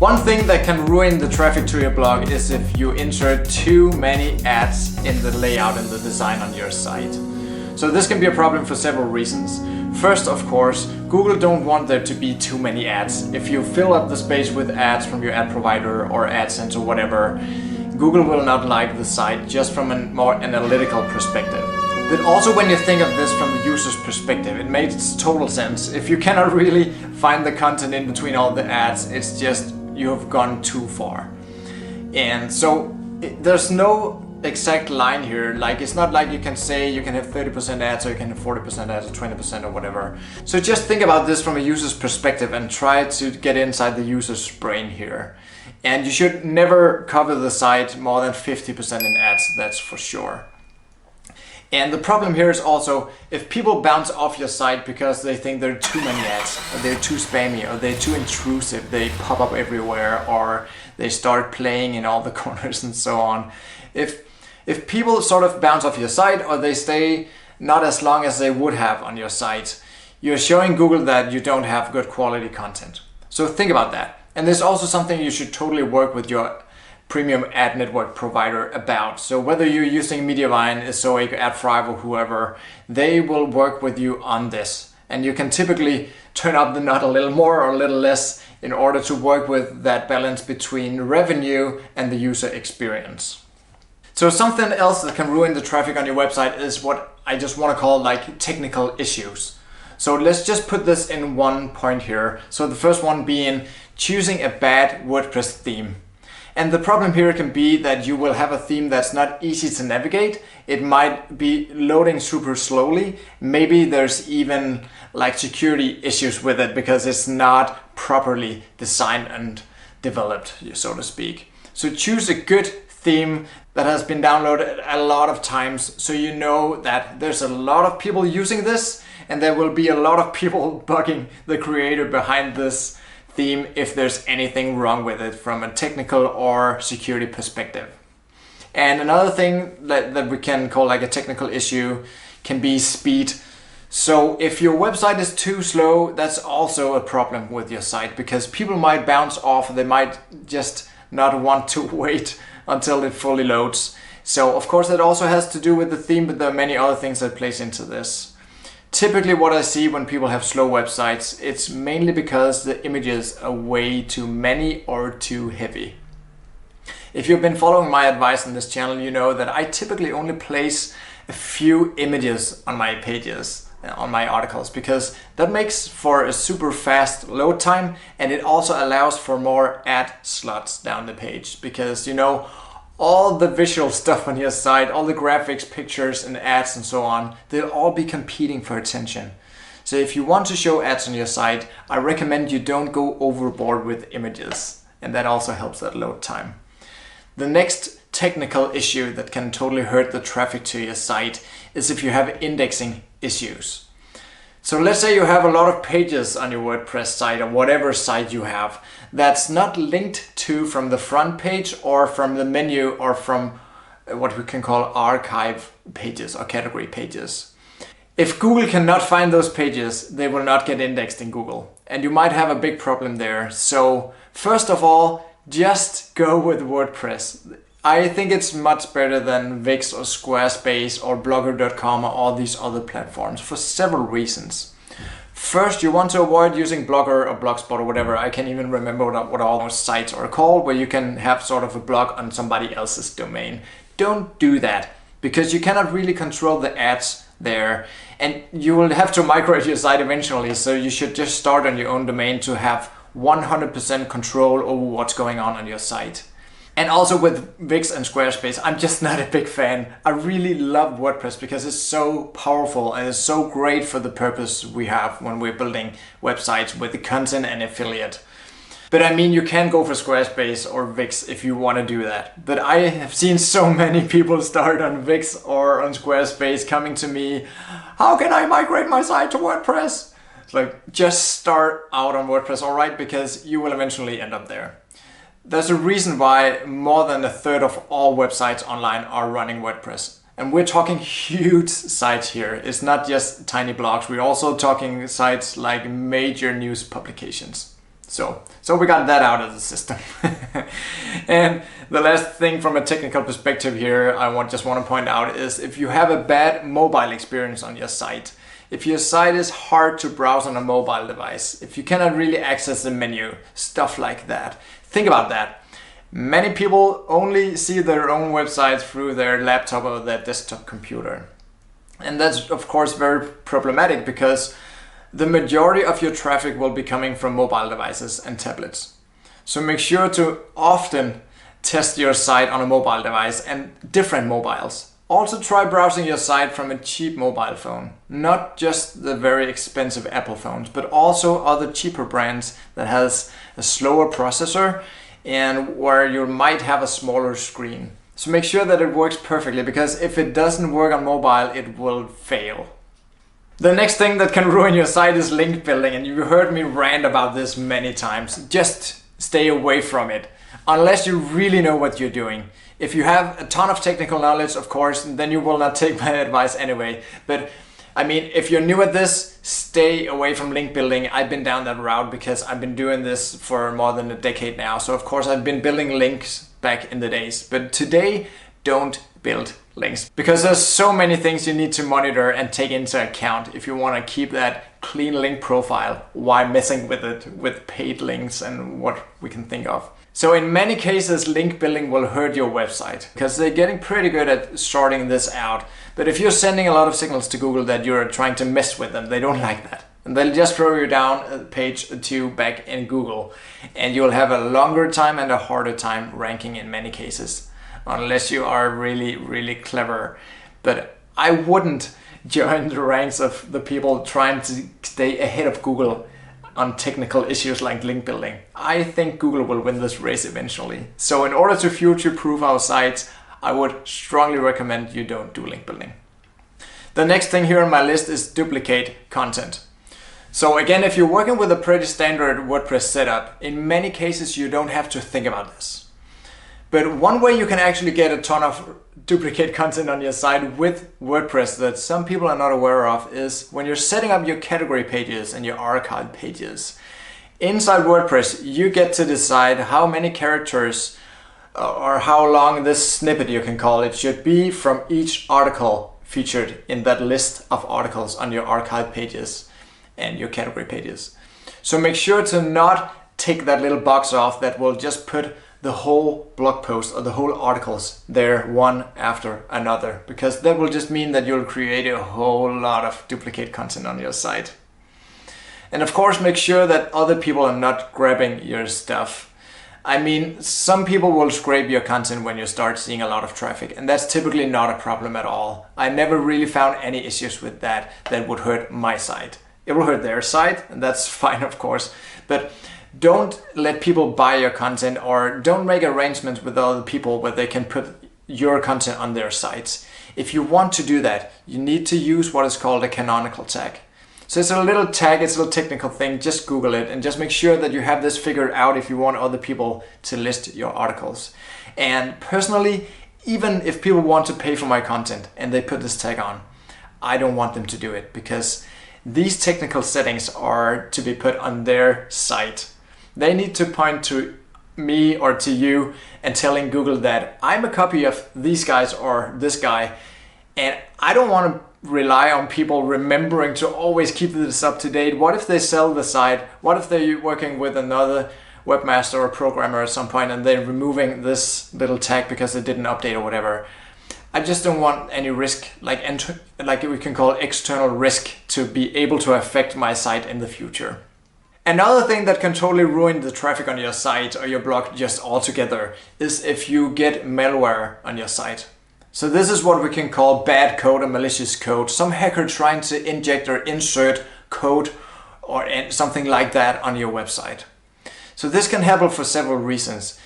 One thing that can ruin the traffic to your blog is if you insert too many ads in the layout and the design on your site. So this can be a problem for several reasons. First, of course, Google don't want there to be too many ads. If you fill up the space with ads from your ad provider or AdSense or whatever, Google will not like the site just from a more analytical perspective. But also when you think of this from the user's perspective, it makes total sense. If you cannot really find the content in between all the ads, it's just you have gone too far. And so there's no exact line here. Like, it's not like you can say you can have 30% ads or you can have 40% ads or 20% or whatever. So just think about this from a user's perspective and try to get inside the user's brain here. And you should never cover the site more than 50% in ads, that's for sure. And the problem here is also if people bounce off your site because they think there are too many ads, or they're too spammy, or they're too intrusive, they pop up everywhere, or they start playing in all the corners and so on. If people sort of bounce off your site or they stay not as long as they would have on your site, you're showing Google that you don't have good quality content. So think about that. And there's also something you should totally work with your premium ad network provider about. So whether you're using Mediavine, Ezoic, AdThrive or whoever, they will work with you on this. And you can typically turn up the nut a little more or a little less in order to work with that balance between revenue and the user experience. So something else that can ruin the traffic on your website is what I just want to call like technical issues. So let's just put this in one point here. So the first one being choosing a bad WordPress theme. And the problem here can be that you will have a theme that's not easy to navigate. It might be loading super slowly. Maybe there's even like security issues with it because it's not properly designed and developed, so to speak. So choose a good theme that has been downloaded a lot of times so you know that there's a lot of people using this and there will be a lot of people bugging the creator behind this theme if there's anything wrong with it from a technical or security perspective. And another thing that we can call like a technical issue can be speed. So if your website is too slow, that's also a problem with your site because people might bounce off, they might just not want to wait until it fully loads. So of course that also has to do with the theme, but there are many other things that plays into this. Typically what I see when people have slow websites, it's mainly because the images are way too many or too heavy. If you've been following my advice on this channel, you know that I typically only place a few images on my pages, on my articles, because that makes for a super fast load time and it also allows for more ad slots down the page because, you know, all the visual stuff on your site, all the graphics, pictures and ads and so on, they'll all be competing for attention. So if you want to show ads on your site, I recommend you don't go overboard with images, and that also helps that load time. The next technical issue that can totally hurt the traffic to your site is if you have indexing issues. So let's say you have a lot of pages on your WordPress site or whatever site you have that's not linked to from the front page or from the menu or from what we can call archive pages or category pages. If Google cannot find those pages, they will not get indexed in Google. And you might have a big problem there. So first of all, just go with WordPress. I think it's much better than Wix or Squarespace or Blogger.com or all these other platforms for several reasons. First, you want to avoid using Blogger or Blogspot or whatever. I can't even remember what all those sites are called, where you can have sort of a blog on somebody else's domain. Don't do that because you cannot really control the ads there and you will have to migrate your site eventually. So you should just start on your own domain to have 100% control over what's going on your site. And also with Wix and Squarespace, I'm just not a big fan. I really love WordPress because it's so powerful and it's so great for the purpose we have when we're building websites with the content and affiliate. But I mean, you can go for Squarespace or Wix if you want to do that. But I have seen so many people start on Wix or on Squarespace coming to me, how can I migrate my site to WordPress? It's like, just start out on WordPress, all right, because you will eventually end up there. There's a reason why more than a third of all websites online are running WordPress. And we're talking huge sites here. It's not just tiny blogs. We're also talking sites like major news publications. So we got that out of the system. And the last thing from a technical perspective here I just want to point out is if you have a bad mobile experience on your site, if your site is hard to browse on a mobile device, if you cannot really access the menu, stuff like that, think about that. Many people only see their own website through their laptop or their desktop computer. And that's of course very problematic because the majority of your traffic will be coming from mobile devices and tablets. So make sure to often test your site on a mobile device and different mobiles. Also try browsing your site from a cheap mobile phone, not just the very expensive Apple phones, but also other cheaper brands that has a slower processor and where you might have a smaller screen. So make sure that it works perfectly, because if it doesn't work on mobile, it will fail. The next thing that can ruin your site is link building, and you've heard me rant about this many times. Just stay away from it, unless you really know what you're doing. If you have a ton of technical knowledge, of course, then you will not take my advice anyway. But I mean, if you're new at this, stay away from link building. I've been down that route because I've been doing this for more than a decade now. So of course I've been building links back in the days. But today, don't build links, because there's so many things you need to monitor and take into account if you want to keep that clean link profile while messing with it with paid links and what we can think of. So in many cases, link building will hurt your website because they're getting pretty good at sorting this out. But if you're sending a lot of signals to Google that you're trying to mess with them, they don't like that. And they'll just throw you down a page or two back in Google, and you'll have a longer time and a harder time ranking in many cases, unless you are really, really clever. But I wouldn't join the ranks of the people trying to stay ahead of Google on technical issues like link building. I think Google will win this race eventually. So in order to future-proof our sites, I would strongly recommend you don't do link building. The next thing here on my list is duplicate content. So again, if you're working with a pretty standard WordPress setup, in many cases you don't have to think about this. But one way you can actually get a ton of duplicate content on your site with WordPress that some people are not aware of is when you're setting up your category pages and your archive pages. Inside WordPress, you get to decide how many characters or how long this snippet, you can call it, should be from each article featured in that list of articles on your archive pages and your category pages. So make sure to not take that little box off that will just put the whole blog post or the whole articles there one after another, because that will just mean that you'll create a whole lot of duplicate content on your site. And of course, make sure that other people are not grabbing your stuff. I mean, some people will scrape your content when you start seeing a lot of traffic, and that's typically not a problem at all. I never really found any issues with that would hurt my site. It will hurt their site, and that's fine, of course, but don't let people buy your content, or don't make arrangements with other people where they can put your content on their sites. If you want to do that, you need to use what is called a canonical tag. So it's a little tag, it's a little technical thing, just Google it and just make sure that you have this figured out if you want other people to list your articles. And personally, even if people want to pay for my content and they put this tag on, I don't want them to do it, because these technical settings are to be put on their site. They need to point to me or to you and telling Google that I'm a copy of these guys or this guy, and I don't want to rely on people remembering to always keep this up to date. What if they sell the site? What if they're working with another webmaster or programmer at some point and they're removing this little tag because it didn't update or whatever? I just don't want any risk, like we can call external risk, to be able to affect my site in the future. Another thing that can totally ruin the traffic on your site or your blog just altogether is if you get malware on your site. So this is what we can call bad code or malicious code. Some hacker trying to inject or insert code or something like that on your website. So this can happen for several reasons.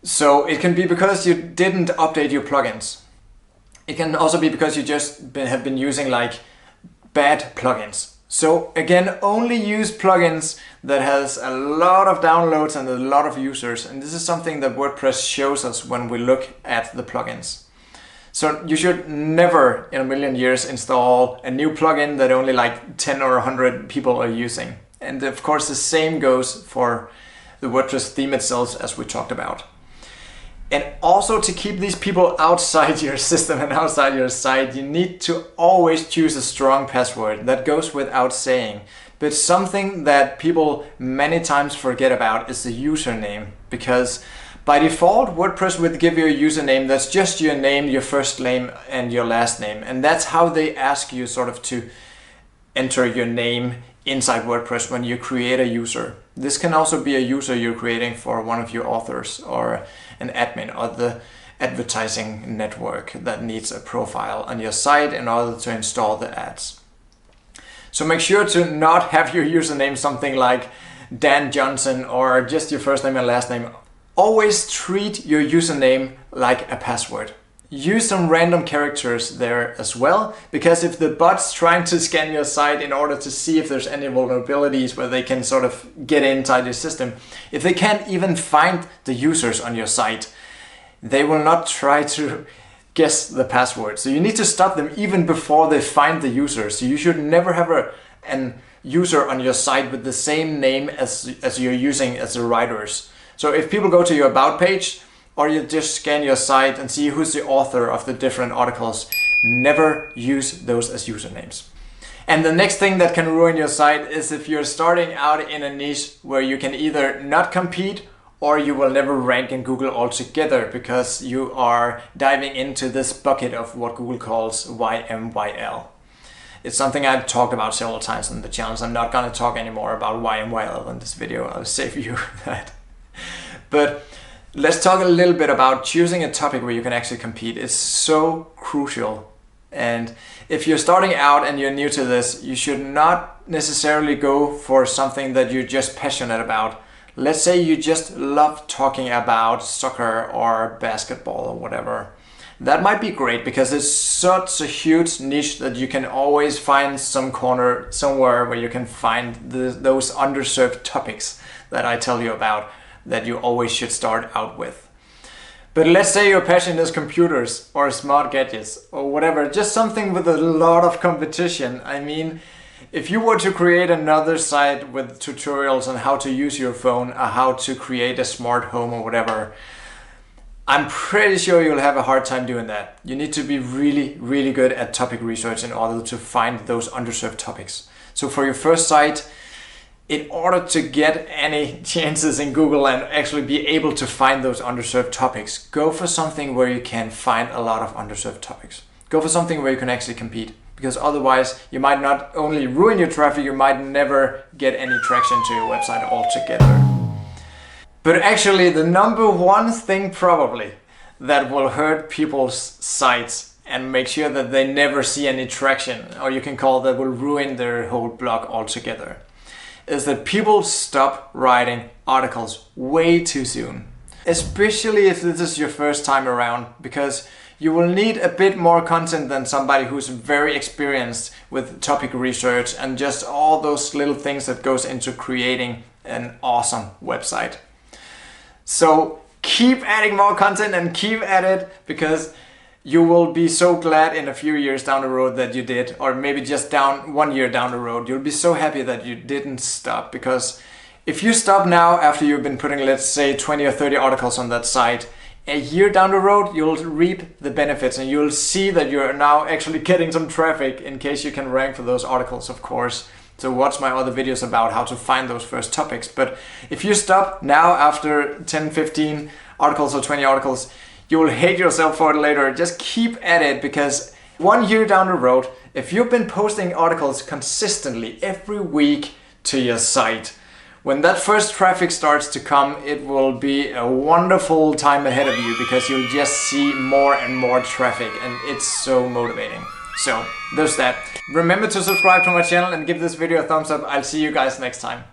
So it can be because you didn't update your plugins. It can also be because you just have been using like bad plugins. So again, only use plugins that has a lot of downloads and a lot of users. And this is something that WordPress shows us when we look at the plugins. So you should never in a million years install a new plugin that only like 10 or 100 people are using. And of course the same goes for the WordPress theme itself, as we talked about. And also, to keep these people outside your system and outside your site, you need to always choose a strong password. That goes without saying. But something that people many times forget about is the username, because by default, WordPress would give you a username that's just your name, your first name and your last name. And that's how they ask you sort of to enter your name inside WordPress when you create a user. This can also be a user you're creating for one of your authors or an admin or the advertising network that needs a profile on your site in order to install the ads. So make sure to not have your username something like Dan Johnson or just your first name and last name. Always treat your username like a password. Use some random characters there as well, because if the bot's trying to scan your site in order to see if there's any vulnerabilities where they can sort of get inside your system, if they can't even find the users on your site, they will not try to guess the password. So you need to stop them even before they find the user. So you should never have an user on your site with the same name as you're using as the writers. So if people go to your about page, or you just scan your site and see who's the author of the different articles, never use those as usernames. And the next thing that can ruin your site is if you're starting out in a niche where you can either not compete or you will never rank in Google altogether because you are diving into this bucket of what Google calls YMYL. It's something I've talked about several times on the channel, so I'm not going to talk anymore about YMYL in this video. I'll save you that. But let's talk a little bit about choosing a topic where you can actually compete. It's so crucial. And if you're starting out and you're new to this, you should not necessarily go for something that you're just passionate about. Let's say you just love talking about soccer or basketball or whatever. That might be great because it's such a huge niche that you can always find some corner somewhere where you can find those underserved topics that I tell you about, that you always should start out with. But let's say your passion is computers or smart gadgets or whatever, just something with a lot of competition. I mean, if you were to create another site with tutorials on how to use your phone or how to create a smart home or whatever, I'm pretty sure you'll have a hard time doing that. You need to be really, really good at topic research in order to find those underserved topics. So for your first site, in order to get any chances in Google and actually be able to find those underserved topics, go for something where you can find a lot of underserved topics. Go for something where you can actually compete, because otherwise you might not only ruin your traffic, you might never get any traction to your website altogether. But actually the number one thing probably that will hurt people's sites and make sure that they never see any traction, or you can call that will ruin their whole blog altogether, is that people stop writing articles way too soon. Especially if this is your first time around, because you will need a bit more content than somebody who's very experienced with topic research and just all those little things that goes into creating an awesome website. So keep adding more content and keep at it, because you will be so glad in a few years down the road that you did, or maybe just 1 year down the road. You'll be so happy that you didn't stop, because if you stop now after you've been putting, let's say, 20 or 30 articles on that site, a year down the road, you'll reap the benefits and you'll see that you're now actually getting some traffic, in case you can rank for those articles, of course. So watch my other videos about how to find those first topics. But if you stop now after 10, 15 articles or 20 articles, you will hate yourself for it later. Just keep at it, because 1 year down the road, if you've been posting articles consistently every week to your site, when that first traffic starts to come, it will be a wonderful time ahead of you, because you'll just see more and more traffic, and it's so motivating. So there's that. Remember to subscribe to my channel and give this video a thumbs up. I'll see you guys next time.